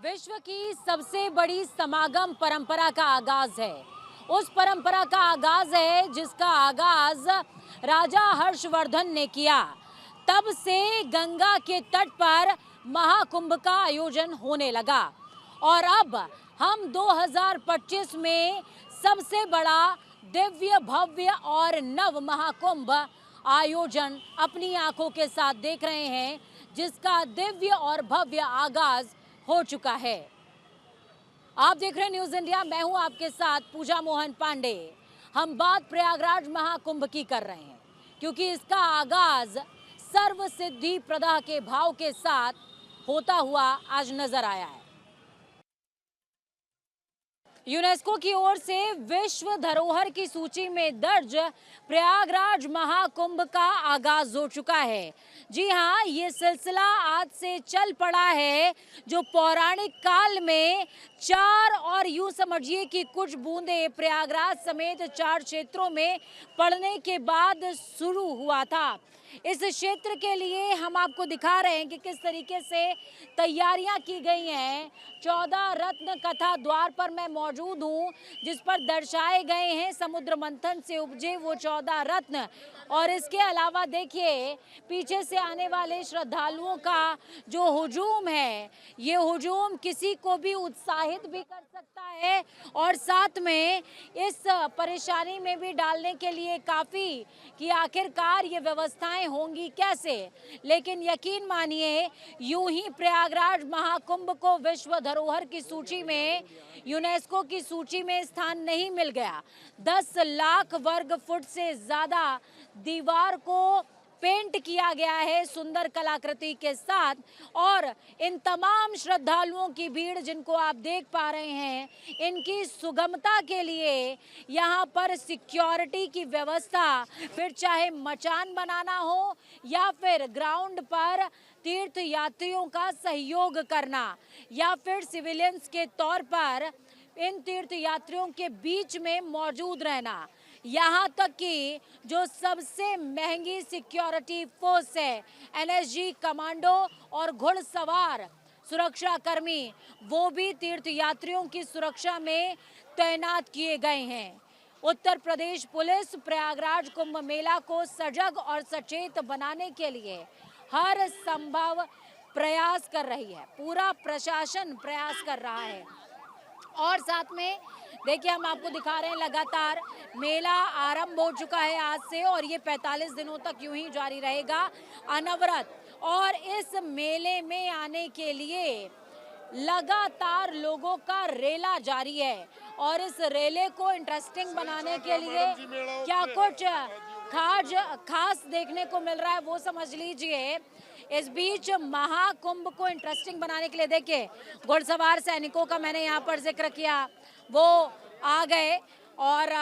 विश्व की सबसे बड़ी समागम परंपरा का आगाज है। उस परंपरा का आगाज है जिसका आगाज राजा हर्षवर्धन ने किया। तब से गंगा के तट पर महाकुंभ का आयोजन होने लगा और अब हम 2025 में सबसे बड़ा दिव्य भव्य और नव महाकुंभ आयोजन अपनी आंखों के साथ देख रहे हैं, जिसका दिव्य और भव्य आगाज हो चुका है। आप देख रहे हैं न्यूज़ इंडिया, मैं हूं आपके साथ पूजा मोहन पांडे। हम बात प्रयागराज महाकुंभ की कर रहे हैं क्योंकि इसका आगाज सर्व सिद्धि प्रदा के भाव के साथ होता हुआ आज नजर आया है। यूनेस्को की ओर से विश्व धरोहर की सूची में दर्ज प्रयागराज महाकुंभ का आगाज हो चुका है। जी हाँ, ये सिलसिला आज से चल पड़ा है जो पौराणिक काल में चार और यूं समझिए कि कुछ बूंदे प्रयागराज समेत 4 क्षेत्रों में पड़ने के बाद शुरू हुआ था। इस क्षेत्र के लिए हम आपको दिखा रहे हैं कि किस तरीके से तैयारियां की गई हैं। 14 रत्न कथा द्वार पर मैं मौजूद हूं, जिस पर दर्शाए गए हैं समुद्र मंथन से उपजे वो 14 रत्न। और इसके अलावा देखिए पीछे से आने वाले श्रद्धालुओं का जो हुजूम है, ये हुजूम किसी को भी उत्साहित भी कर सकता है और साथ में इस परेशानी में भी डालने के लिए काफ़ी कि आखिरकार ये व्यवस्थाएं होंगी कैसे। लेकिन यकीन मानिए यूं ही प्रयागराज महाकुंभ को विश्व धरोहर की सूची में, यूनेस्को की सूची में स्थान नहीं मिल गया। 10 लाख वर्ग फुट से ज़्यादा दीवार को पेंट किया गया है सुंदर कलाकृति के साथ और इन तमाम श्रद्धालुओं की भीड़ जिनको आप देख पा रहे हैं, इनकी सुगमता के लिए यहाँ पर सिक्योरिटी की व्यवस्था, फिर चाहे मचान बनाना हो या फिर ग्राउंड पर तीर्थ यात्रियों का सहयोग करना या फिर सिविलियंस के तौर पर इन तीर्थ यात्रियों के बीच में मौजूद रहना, यहाँ तक कि जो सबसे महंगी सिक्योरिटी फोर्स है एनएसजी कमांडो और घुड़सवार सुरक्षा कर्मी, वो भी तीर्थ यात्रियों की सुरक्षा में तैनात किए गए हैं। उत्तर प्रदेश पुलिस प्रयागराज कुंभ मेला को सजग और सचेत बनाने के लिए हर संभव प्रयास कर रही है। पूरा प्रशासन प्रयास कर रहा है और साथ में देखिए हम आपको दिखा रहे हैं लगातार मेला आरंभ हो चुका है आज से और ये 45 दिनों तक यूं ही जारी रहेगा अनवरत। और इस मेले में आने के लिए लगातार लोगों का रेला जारी है और इस रेले को इंटरेस्टिंग बनाने के लिए क्या कुछ खास देखने को मिल रहा है वो समझ लीजिए। इस बीच महाकुंभ को इंटरेस्टिंग बनाने के लिए देखिए घुड़सवार सैनिकों का मैंने यहाँ पर जिक्र किया, वो आ गए और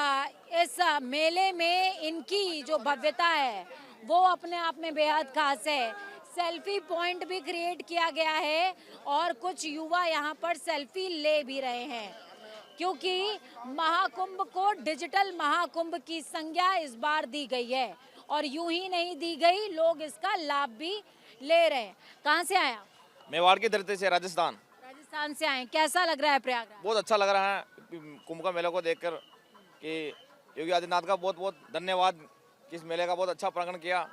इस मेले में इनकी जो भव्यता है वो अपने आप में बेहद खास है। सेल्फी पॉइंट भी क्रिएट किया गया है और कुछ युवा यहाँ पर सेल्फी ले भी रहे हैं क्योंकि महाकुंभ को डिजिटल महाकुंभ की संज्ञा इस बार दी गई है और यूं ही नहीं दी गई, लोग इसका लाभ भी ले रहे हैं। कहाँ से आए आप? मेवाड़ की धरती से, राजस्थान से आए। कैसा लग रहा है प्रयागराज? बहुत अच्छा लग रहा है कुंभ का मेला को देखकर कि योगी आदित्यनाथ का बहुत बहुत धन्यवाद कि इस मेले का बहुत अच्छा प्रांगण किया,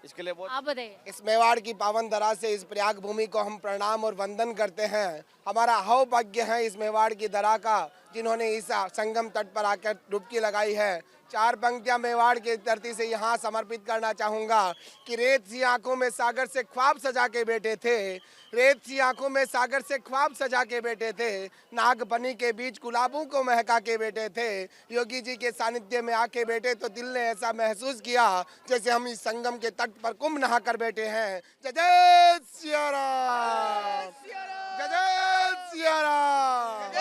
इसके लिए बहुत। आप बताइए। इस मेवाड़ की पावन धरा से इस प्रयाग भूमि को हम प्रणाम और वंदन करते हैं। हमारा अहोभाग्य है इस मेवाड़ की धरा का, जिन्होंने इस संगम तट पर आकर डुबकी लगाई है। 4 पंक्तियां मेवाड़ की धरती से यहाँ समर्पित करना चाहूँगा कि रेत सी आंखों में सागर से ख्वाब सजा के बैठे थे, रेत सी आंखों में सागर से ख्वाब सजा के बैठे थे, नागपनी के बीच गुलाबों को महका के बैठे थे। योगी जी के सानिध्य में आके बैठे तो दिल ने ऐसा महसूस किया जैसे हम इस संगम के तट पर कुंभ नहा कर बैठे हैं। जय जय सिया राम, जय जय सिया राम।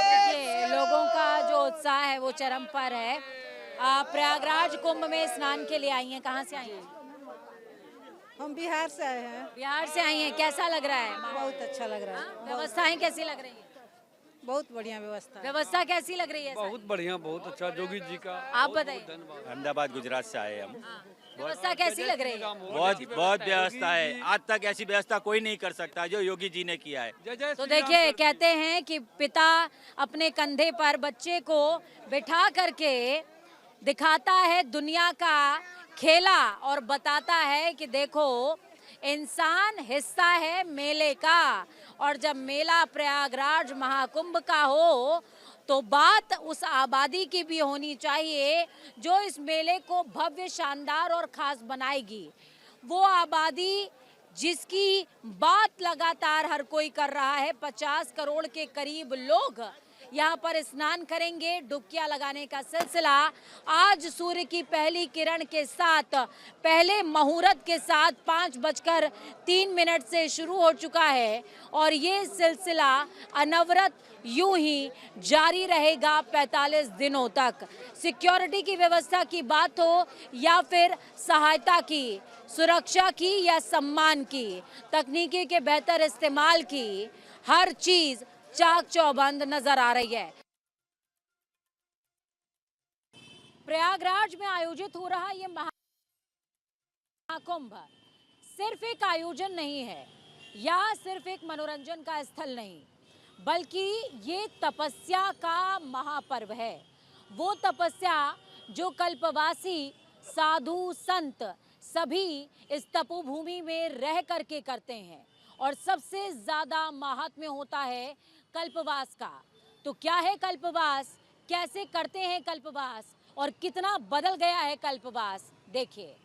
लोगों का जो उत्साह है वो चरम पर है। प्रयागराज कुंभ में स्नान के लिए आई हैं। कहाँ से आई हैं? हम बिहार से आए हैं। बिहार से आई हैं। कैसा लग रहा है? बहुत अच्छा लग रहा है। व्यवस्थाएं कैसी लग रही हैं? बहुत बढ़िया व्यवस्था है। व्यवस्था कैसी लग रही है? बहुत बढ़िया, बहुत अच्छा। जोगी जी का आप बताइए। अहमदाबाद गुजरात से आए हम। व्यवस्था कैसी लग रही है? बहुत व्यवस्था है, आज तक ऐसी व्यवस्था कोई नहीं कर सकता जो योगी जी ने किया है। जय जय तो श्री राम देखिए, सर। कहते हैं कि पिता अपने कंधे पर बच्चे को बिठा करके दिखाता है दुनिया का खेला और बताता है कि देखो, इंसान हिस्सा है मेले का, और जब मेला प्रयागराज महाकुंभ का हो तो बात उस आबादी की भी होनी चाहिए जो इस मेले को भव्य, शानदार और खास बनाएगी। वो आबादी जिसकी बात लगातार हर कोई कर रहा है। 50 करोड़ के करीब लोग यहाँ पर स्नान करेंगे। डुबकियां लगाने का सिलसिला आज सूर्य की पहली किरण के साथ, पहले मुहूर्त के साथ 5:03 से शुरू हो चुका है और ये सिलसिला अनवरत यूं ही जारी रहेगा 45 दिनों तक। सिक्योरिटी की व्यवस्था की बात हो या फिर सहायता की, सुरक्षा की या सम्मान की, तकनीकी के बेहतर इस्तेमाल की, हर चीज चाक चौबंद नजर आ रही है। प्रयागराज में आयोजित हो रहा ये महाकुंभ सिर्फ एक आयोजन नहीं है या सिर्फ एक मनोरंजन का स्थल नहीं, बल्कि ये तपस्या का महापर्व है। वो तपस्या जो कल्पवासी साधु संत सभी इस तपोभूमि में रह करके करते हैं, और सबसे ज्यादा महात्म्य होता है कल्पवास का। तो क्या है कल्पवास, कैसे करते हैं कल्पवास और कितना बदल गया है कल्पवास, देखिए।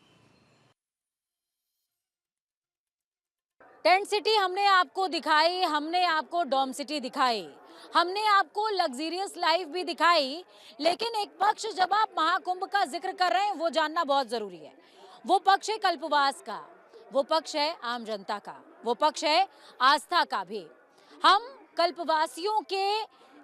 टेंट सिटी हमने आपको दिखाई, हमने आपको डॉम सिटी दिखाई, हमने आपको लग्जरियस लाइफ भी दिखाई, लेकिन एक पक्ष जब आप महाकुंभ का जिक्र कर रहे हैं वो जानना बहुत जरूरी है। वो पक्ष है कल्पवास का, वो पक्ष है आम जनता का, वो पक्ष है आस्था का भी। हम कल्पवासियों के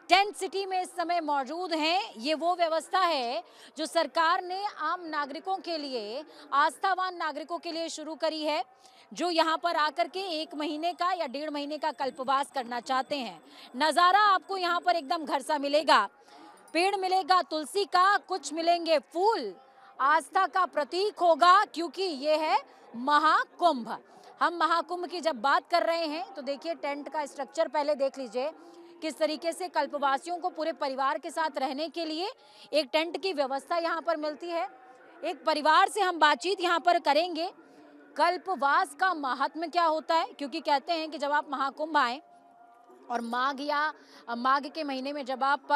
टेंट सिटी में इस समय मौजूद हैं। ये वो व्यवस्था है जो सरकार ने आम नागरिकों के लिए, आस्थावान नागरिकों के लिए शुरू करी है, जो यहाँ पर आकर के 1 महीने का या 1.5 महीने का कल्पवास करना चाहते हैं। नज़ारा आपको यहाँ पर एकदम घर सा मिलेगा। पेड़ मिलेगा तुलसी का, कुछ मिलेंगे फूल, आस्था का प्रतीक होगा, क्योंकि ये है महाकुंभ। हम महाकुंभ की जब बात कर रहे हैं तो देखिए टेंट का स्ट्रक्चर पहले देख लीजिए, किस तरीके से कल्पवासियों को पूरे परिवार के साथ रहने के लिए एक टेंट की व्यवस्था यहाँ पर मिलती है। एक परिवार से हम बातचीत यहाँ पर करेंगे। कल्पवास का महात्म्य क्या होता है, क्योंकि कहते हैं कि जब आप महाकुंभ आए और माघ के महीने में जब आप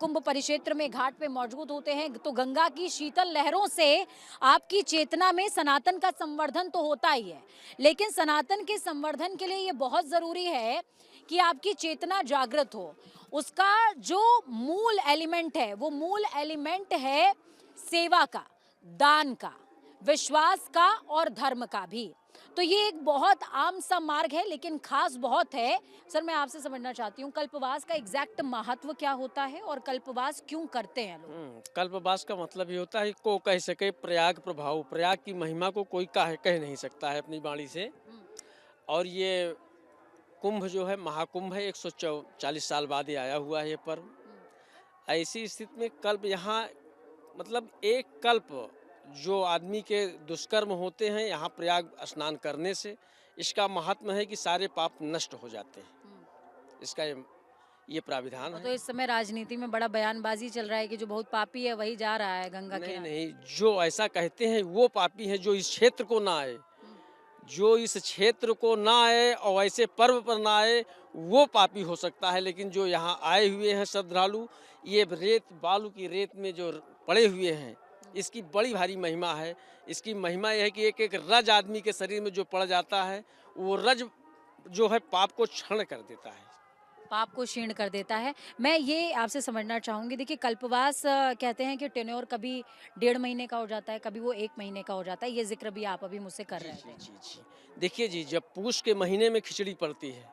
कुंभ परिक्षेत्र में घाट पे मौजूद होते हैं तो गंगा की शीतल लहरों से आपकी चेतना में सनातन का संवर्धन तो होता ही है, लेकिन सनातन के संवर्धन के लिए ये बहुत ज़रूरी है कि आपकी चेतना जागृत हो। उसका जो मूल एलिमेंट है वो मूल एलिमेंट है सेवा का, दान का, विश्वास का और धर्म का भी। तो ये एक बहुत आम सा मार्ग है, लेकिन खास बहुत है। सर, मैं आपसे समझना चाहती हूँ कल्पवास का एग्जैक्ट महत्व क्या होता है और कल्पवास क्यों करते हैं लोग? कल्पवास का मतलब ये होता है को कह सके प्रयाग प्रभाव, प्रयाग की महिमा को कोई कह नहीं सकता है अपनी वाणी से। और ये कुंभ जो है महाकुंभ है, 140 साल बाद ये आया हुआ है ये पर्व। ऐसी स्थिति में कल्प यहाँ मतलब एक कल्प जो आदमी के दुष्कर्म होते हैं यहाँ प्रयाग स्नान करने से, इसका महात्मा है कि सारे पाप नष्ट हो जाते हैं। इसका ये प्राविधान है। तो इस समय राजनीति में बड़ा बयानबाजी चल रहा है कि जो बहुत पापी है वही जा रहा है गंगा के। नहीं, जो ऐसा कहते हैं वो पापी है जो इस क्षेत्र को ना आए, जो इस क्षेत्र को ना आए और ऐसे पर्व पर ना आए वो पापी हो सकता है। लेकिन जो यहाँ आए हुए हैं श्रद्धालु, ये रेत बालू की रेत में जो पड़े हुए हैं, इसकी बड़ी भारी महिमा है। इसकी महिमा यह है कि एक एक रज आदमी के शरीर में जो पड़ जाता है वो रज जो है पाप को क्षण कर देता है, पाप को क्षीण कर देता है। मैं ये आपसे समझना चाहूँगी, देखिए कल्पवास कहते हैं कि टेन्योर कभी 1.5 महीने का हो जाता है, कभी वो 1 महीने का हो जाता है। ये जिक्र भी आप अभी मुझसे कर रहे थे। जी। देखिए जी, जब पूष के महीने में खिचड़ी पड़ती है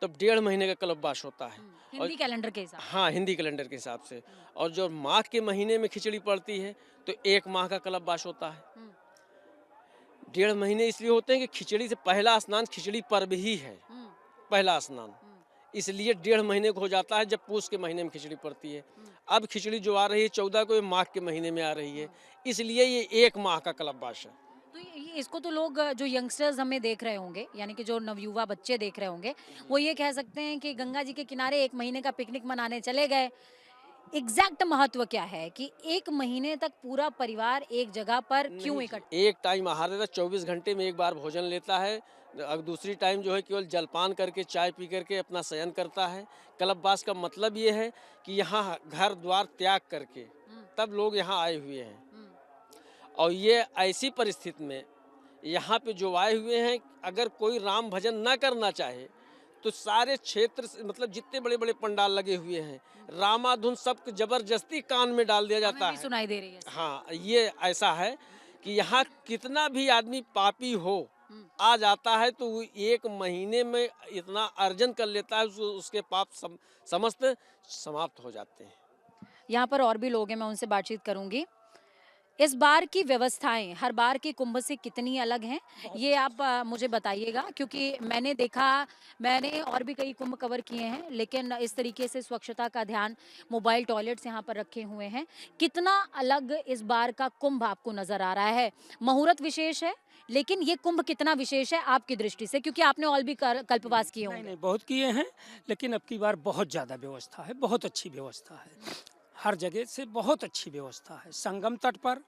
तब 1.5 महीने का कल्पवास होता है, हिंदी कैलेंडर के हिसाब। हाँ, हिंदी कैलेंडर के हिसाब से। और जो माघ के महीने में खिचड़ी पड़ती है तो 1 माह का कल्पवास होता है। 1.5 महीने इसलिए होते हैं कि खिचड़ी से पहला स्नान खिचड़ी पर्व ही है, पहला स्नान। इसलिए 1.5 महीने को हो जाता है, जब पूस के महीने में खिचड़ी पड़ती है। अब खिचड़ी जो आ रही है 14 को, ये माघ के महीने में आ रही है, इसलिए ये 1 माह का कल्पवास है। तो ये इसको तो लोग जो यंगस्टर्स हमें देख रहे होंगे, यानी कि जो नवयुवा बच्चे देख रहे होंगे, वो ये कह सकते हैं कि गंगा जी के किनारे 1 महीने का पिकनिक मनाने चले गए। एग्जैक्ट महत्व क्या है कि 1 महीने तक पूरा परिवार एक जगह पर क्यों इकट्ठा? एक टाइम आहार लेता है, 24 घंटे में एक बार भोजन लेता है। अब दूसरी टाइम जो है केवल जलपान करके, चाय पी करके अपना शयन करता है। कल्पवास का मतलब ये है कि यहाँ घर द्वार त्याग करके तब लोग यहाँ आए हुए हैं। और ये ऐसी परिस्थिति में यहाँ पे जो आए हुए हैं, अगर कोई राम भजन ना करना चाहे तो सारे क्षेत्र से, मतलब जितने बड़े बड़े पंडाल लगे हुए हैं, रामाधुन सब जबरदस्ती कान में डाल दिया जाता हमें भी है। सुनाई दे रही है। हाँ, ये ऐसा है कि यहाँ कितना भी आदमी पापी हो आ जाता है तो वो 1 महीने में इतना अर्जन कर लेता है, उसके पाप समस्त समाप्त हो जाते हैं। यहाँ पर और भी लोग हैं, मैं उनसे बातचीत करूंगी। इस बार की व्यवस्थाएं हर बार के कुंभ से कितनी अलग हैं, ये आप मुझे बताइएगा, क्योंकि मैंने देखा, मैंने और भी कई कुंभ कवर किए हैं, लेकिन इस तरीके से स्वच्छता का ध्यान, मोबाइल टॉयलेट्स यहाँ पर रखे हुए हैं। कितना अलग इस बार का कुंभ आपको नजर आ रहा है? मुहूर्त विशेष है, लेकिन ये कुंभ कितना विशेष है आपकी दृष्टि से, क्योंकि आपने और भी कल्पवास किए नहीं होंगे। नहीं, बहुत किए हैं, लेकिन अब की बार बहुत ज़्यादा व्यवस्था है, बहुत अच्छी व्यवस्था है। हर जगह से बहुत अच्छी व्यवस्था है। संगम तट पर,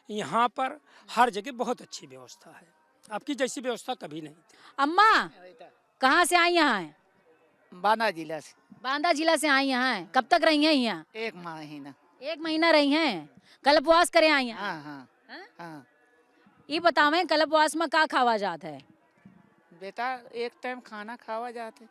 यहाँ पर, हर जगह बहुत अच्छी व्यवस्था है। आपकी जैसी व्यवस्था कभी नहीं थी। अम्मा कहाँ से आई यहाँ हैं? बांदा जिला से बांदा जिला से आई यहाँ हैं। कब तक रही हैं यहाँ? 1 महीना। 1 महीना रही हैं, कल्पवास करे आई हैं। हाँ हाँ हाँ? हाँ। ये बतावें कल्पवास में का खावा जात है? बेटा, एक टाइम खाना खावा जाते,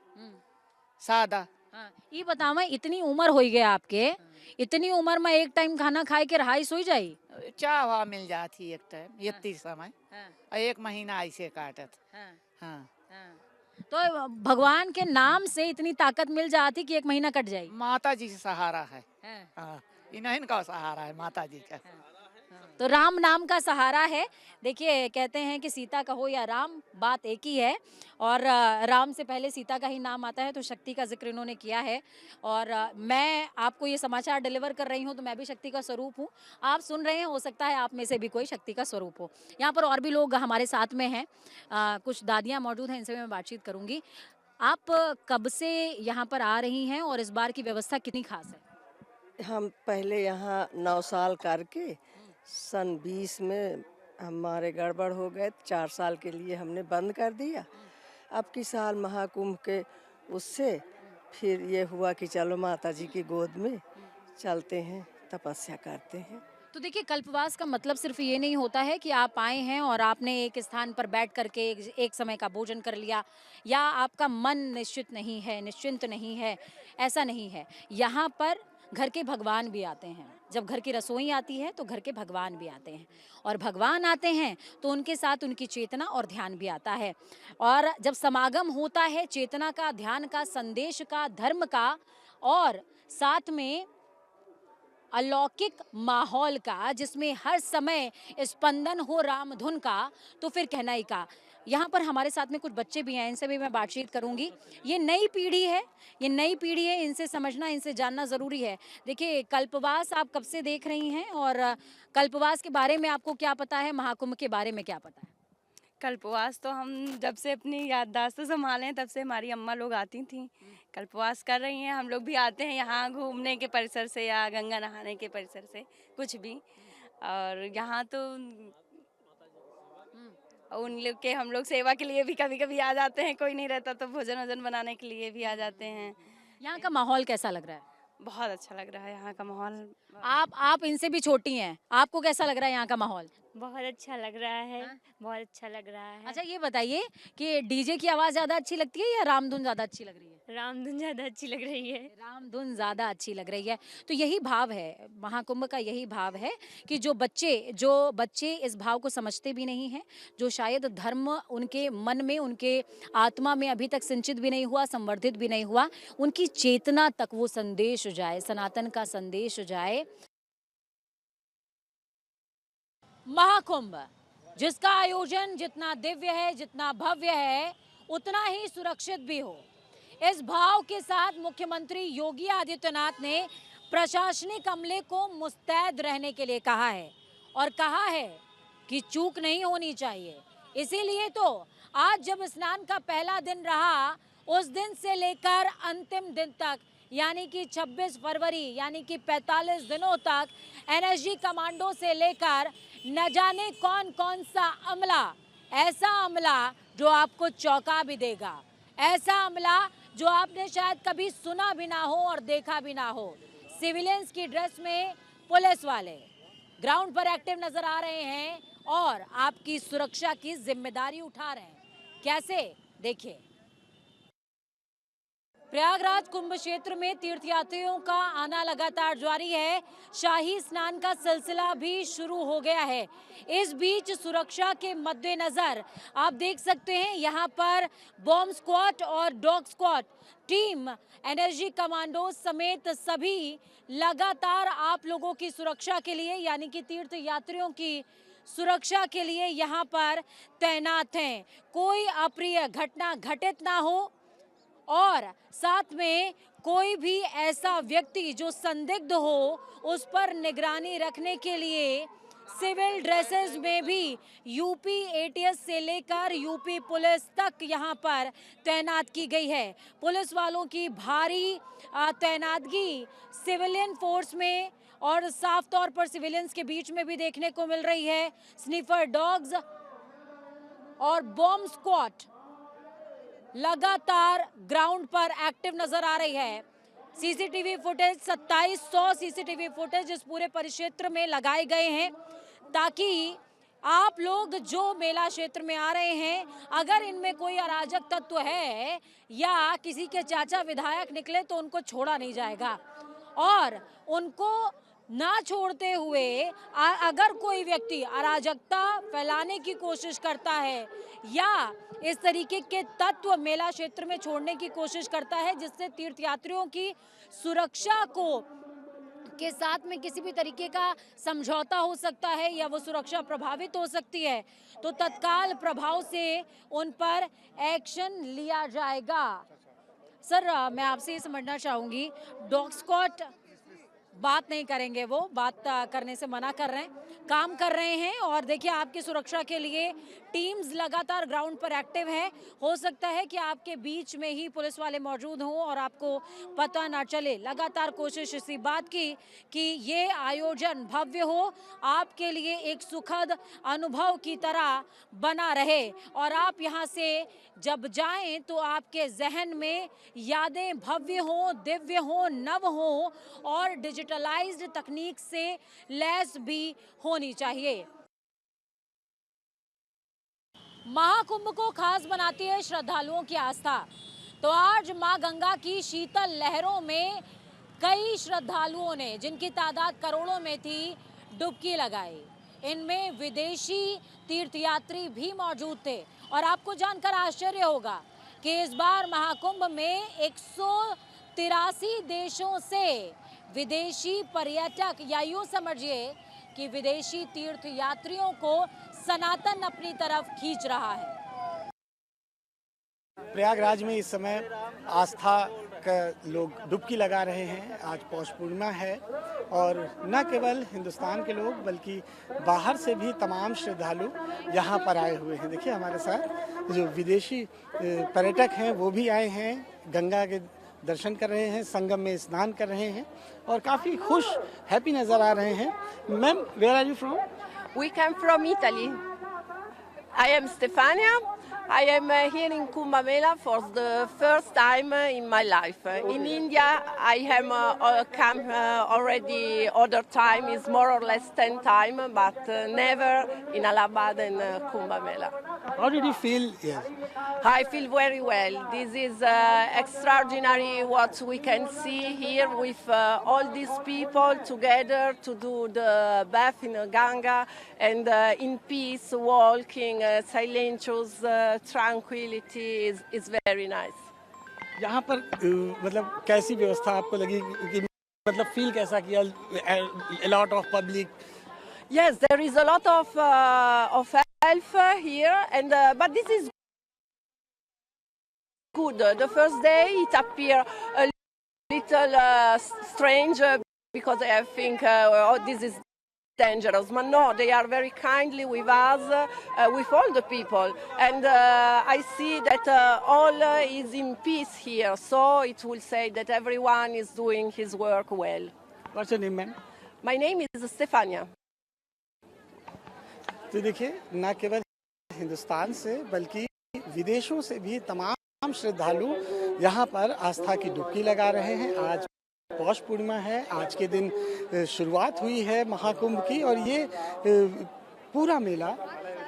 सादा। हाँ, ये बतावें इतनी उम्र हो गई आपके, इतनी उम्र में 1 टाइम खाना खाए के रहाई सोई जाई? चाह मिल जाती एक टाइम, इतनी समय। हाँ, और 1 महीना ऐसे काटत। हाँ, हाँ। हाँ। तो भगवान के नाम से इतनी ताकत मिल जाती कि 1 महीना कट जाए। माता जी से सहारा है। हाँ, हाँ, इन्हीं का सहारा है, माता जी का। तो राम नाम का सहारा है। देखिए, कहते हैं कि सीता का हो या राम, बात एक ही है। और राम से पहले सीता का ही नाम आता है, तो शक्ति का जिक्र इन्होंने किया है। और मैं आपको ये समाचार डिलीवर कर रही हूँ, तो मैं भी शक्ति का स्वरूप हूँ। आप सुन रहे हैं, हो सकता है आप में से भी कोई शक्ति का स्वरूप हो। यहाँ पर और भी लोग हमारे साथ में हैं, कुछ दादियाँ मौजूद हैं, इनसे भी मैं बातचीत करूँगी। आप कब से यहाँ पर आ रही हैं और इस बार की व्यवस्था कितनी खास है? हम पहले यहाँ 9 साल करके सन 20 में हमारे गड़बड़ हो गए, 4 साल के लिए हमने बंद कर दिया। अब की साल महाकुंभ के उससे फिर ये हुआ कि चलो माता जी की गोद में चलते हैं, तपस्या करते हैं। तो देखिए, कल्पवास का मतलब सिर्फ ये नहीं होता है कि आप आए हैं और आपने एक स्थान पर बैठ करके एक समय का भोजन कर लिया, या आपका मन निश्चित नहीं है, निश्चिंत नहीं है, ऐसा नहीं है। यहाँ पर घर के भगवान भी आते हैं। जब घर की रसोई आती है तो घर के भगवान भी आते हैं, और भगवान आते हैं तो उनके साथ उनकी चेतना और ध्यान भी आता है। और जब समागम होता है चेतना का, ध्यान का, संदेश का, धर्म का, और साथ में अलौकिक माहौल का, जिसमें हर समय स्पंदन हो राम धुन का, तो फिर कहना ही का। यहाँ पर हमारे साथ में कुछ बच्चे भी हैं, इनसे भी मैं बातचीत करूँगी। ये नई पीढ़ी है, ये नई पीढ़ी है, इनसे समझना, इनसे जानना ज़रूरी है। देखिए, कल्पवास आप कब से देख रही हैं, और कल्पवास के बारे में आपको क्या पता है, महाकुंभ के बारे में क्या पता है? कल्पवास तो हम जब से अपनी याददाश्त संभालें तब से हमारी अम्मा लोग आती थी, कल्पवास कर रही हैं। हम लोग भी आते हैं यहाँ घूमने के परिसर से या गंगा नहाने के परिसर से, कुछ भी। और यहाँ तो उन लोग के, हम लोग सेवा के लिए भी कभी कभी आ जाते हैं, कोई नहीं रहता तो भोजन वोजन बनाने के लिए भी आ जाते हैं। यहाँ का माहौल कैसा लग रहा है? बहुत अच्छा लग रहा है यहाँ का माहौल। आप इनसे भी छोटी हैं, आपको कैसा लग रहा है यहाँ का माहौल? बहुत अच्छा लग रहा है। बहुत अच्छा लग रहा है। अच्छा, ये बताइए कि डीजे की आवाज़ ज़्यादा अच्छी लगती है या रामधुन ज़्यादा अच्छी लग रही है? रामधुन ज़्यादा अच्छी लग रही है। रामधुन ज़्यादा अच्छी लग रही है। तो यही भाव है, महाकुंभ का यही भाव है कि जो बच्चे इस भाव को समझते भी नहीं हैं, जो शायद धर्म उनके मन में, उनके आत्मा में अभी तक सिंचित भी नहीं हुआ, संवर्धित भी नहीं हुआ, उनकी चेतना तक वो संदेश जाए, सनातन का संदेश जाए। महाकुंभ, जिसका आयोजन जितना दिव्य है, जितना भव्य है, उतना ही सुरक्षित भी हो। इस भाव के साथ मुख्यमंत्री योगी आदित्यनाथ ने प्रशासनिक अमले को मुस्तैद रहने के लिए कहा है और कहा है कि चूक नहीं होनी चाहिए। इसीलिए तो आज जब स्नान का पहला दिन रहा, उस दिन से लेकर अंतिम दिन तक यानी कि 26 फरवरी यानी कि 45 दिनों तक एनएसजी कमांडो से लेकर न जाने कौन कौन सा अमला, ऐसा अमला जो आपको चौंका भी देगा, ऐसा अमला जो आपने शायद कभी सुना भी ना हो और देखा भी ना हो। सिविलियंस की ड्रेस में पुलिस वाले ग्राउंड पर एक्टिव नजर आ रहे हैं और आपकी सुरक्षा की जिम्मेदारी उठा रहे हैं। कैसे, देखिए। प्रयागराज कुंभ क्षेत्र में तीर्थयात्रियों का आना लगातार जारी है। शाही स्नान का सिलसिला भी शुरू हो गया है। इस बीच सुरक्षा के मद्देनजर आप देख सकते हैं यहाँ पर बॉम्ब स्क्वाड और dog squad team, NSG commando समेत सभी लगातार आप लोगों की सुरक्षा के लिए यानी कि तीर्थ यात्रियों की सुरक्षा के लिए यहाँ पर तैनात हैं। कोई अप्रिय घटना घटित ना हो और साथ में कोई भी ऐसा व्यक्ति जो संदिग्ध हो उस पर निगरानी रखने के लिए सिविल ड्रेसेस में भी यूपी एटीएस से लेकर यूपी पुलिस तक यहाँ पर तैनात की गई है। पुलिस वालों की भारी तैनातगी सिविलियन फोर्स में और साफ तौर पर सिविलियंस के बीच में भी देखने को मिल रही है। स्निफर डॉग्स और बॉम्ब स्क्वाड लगातार ग्राउंड पर एक्टिव नजर आ रही है। सीसीटीवी फुटेज 2700 सीसीटीवी फुटेज इस पूरे परिक्षेत्र में लगाए गए हैं ताकि आप लोग जो मेला क्षेत्र में आ रहे हैं, अगर इनमें कोई अराजक तत्व है या किसी के चाचा विधायक निकले तो उनको छोड़ा नहीं जाएगा और उनको ना छोड़ते हुए अगर कोई व्यक्ति अराजकता फैलाने की कोशिश करता है या इस तरीके के तत्व मेला क्षेत्र में छोड़ने की कोशिश करता है जिससे तीर्थयात्रियों की सुरक्षा के साथ में किसी भी तरीके का समझौता हो सकता है या वो सुरक्षा प्रभावित हो सकती है, तो तत्काल प्रभाव से उन पर एक्शन लिया जाएगा। सर, मैं आपसे ये समझना चाहूँगी, डॉग स्क्वाड बात नहीं करेंगे, वो बात करने से मना कर रहे हैं, काम कर रहे हैं और देखिए आपकी सुरक्षा के लिए टीम्स लगातार ग्राउंड पर एक्टिव हैं। हो सकता है कि आपके बीच में ही पुलिस वाले मौजूद हों और आपको पता ना चले। लगातार कोशिश इसी बात की कि ये आयोजन भव्य हो, आपके लिए एक सुखद अनुभव की तरह बना रहे और आप यहाँ से जब जाएं तो आपके जहन में यादें भव्य हों, दिव्य हों, नव हों और डिजिटलाइज्ड तकनीक से लैस भी होनी चाहिए। महाकुंभ को खास बनाती है श्रद्धालुओं की आस्था। तो आज मां गंगा की शीतल लहरों में कई श्रद्धालुओं ने, जिनकी तादाद करोड़ों में थी, डुबकी लगाई। इनमें विदेशी तीर्थयात्री भी मौजूद थे और आपको जानकर आश्चर्य होगा कि इस बार महाकुंभ में 183 देशों से विदेशी पर्यटक, या यूं समझिए कि विदेशी तीर्थयात्रियों को सनातन अपनी तरफ खींच रहा है। प्रयागराज में इस समय आस्था का लोग डुबकी लगा रहे हैं। आज पौष पूर्णिमा है और न केवल हिंदुस्तान के लोग बल्कि बाहर से भी तमाम श्रद्धालु यहाँ पर आए हुए हैं। देखिए हमारे साथ जो विदेशी पर्यटक हैं वो भी आए हैं, गंगा के दर्शन कर रहे हैं, संगम में स्नान कर रहे हैं और काफ़ी खुश, हैप्पी नज़र आ रहे हैं। Ma'am, where are you from? We come from Italy. I am Stefania. I am here in Kumbh Mela for the first time in my life. In India, I am come already other time, is more or less 10 times, but never in Allahabad and Kumbh Mela. How did you feel here? I feel very well. This is extraordinary what we can see here with all these people together to do the bath in Ganga and in peace, walking, silentious, tranquility is very nice. यहाँ पर मतलब कैसी व्यवस्था आपको लगी कि मतलब feel कैसा किया? A lot of public. Yes, there is a lot of help here, and but this is good. The first day it appeared a little strange because I think, oh, this is dangerous. But no, they are very kindly with us, with all the people. And I see that all is in peace here. So it will say that everyone is doing his work well. What's your name, ma'am? My name is Stefania. तो देखिए, न केवल हिंदुस्तान से बल्कि विदेशों से भी तमाम श्रद्धालु यहाँ पर आस्था की डुबकी लगा रहे हैं। आज पौष पूर्णिमा है, आज के दिन शुरुआत हुई है महाकुंभ की और ये पूरा मेला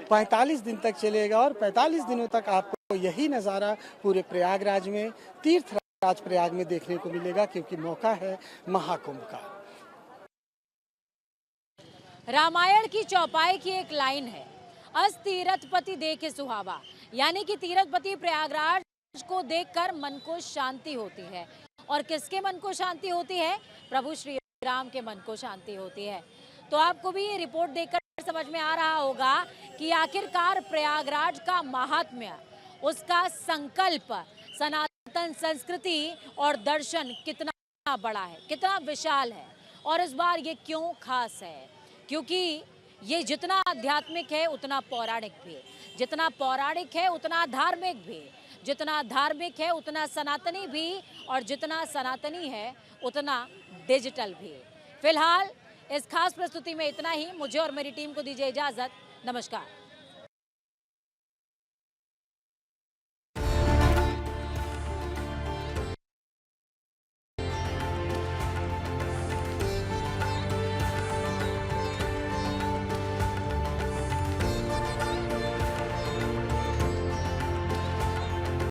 45 दिन तक चलेगा और 45 दिनों तक आपको यही नज़ारा पूरे प्रयागराज में, तीर्थराज प्रयाग में देखने को मिलेगा क्योंकि मौका है महाकुंभ का। रामायण की चौपाई की एक लाइन है, अस तीर्थपति देखे सुहावा, यानी कि तीर्थपति प्रयागराज को देखकर मन को शांति होती है। और किसके मन को शांति होती है? प्रभु श्री राम के मन को शांति होती है। तो आपको भी ये रिपोर्ट देखकर समझ में आ रहा होगा कि आखिरकार प्रयागराज का महात्म्य, उसका संकल्प, सनातन संस्कृति और दर्शन कितना बड़ा है, कितना विशाल है। और इस बार ये क्यों खास है? क्योंकि ये जितना आध्यात्मिक है उतना पौराणिक भी, जितना पौराणिक है उतना धार्मिक भी, जितना धार्मिक है उतना सनातनी भी, और जितना सनातनी है उतना डिजिटल भी। फिलहाल इस खास प्रस्तुति में इतना ही। मुझे और मेरी टीम को दीजिए इजाजत। नमस्कार।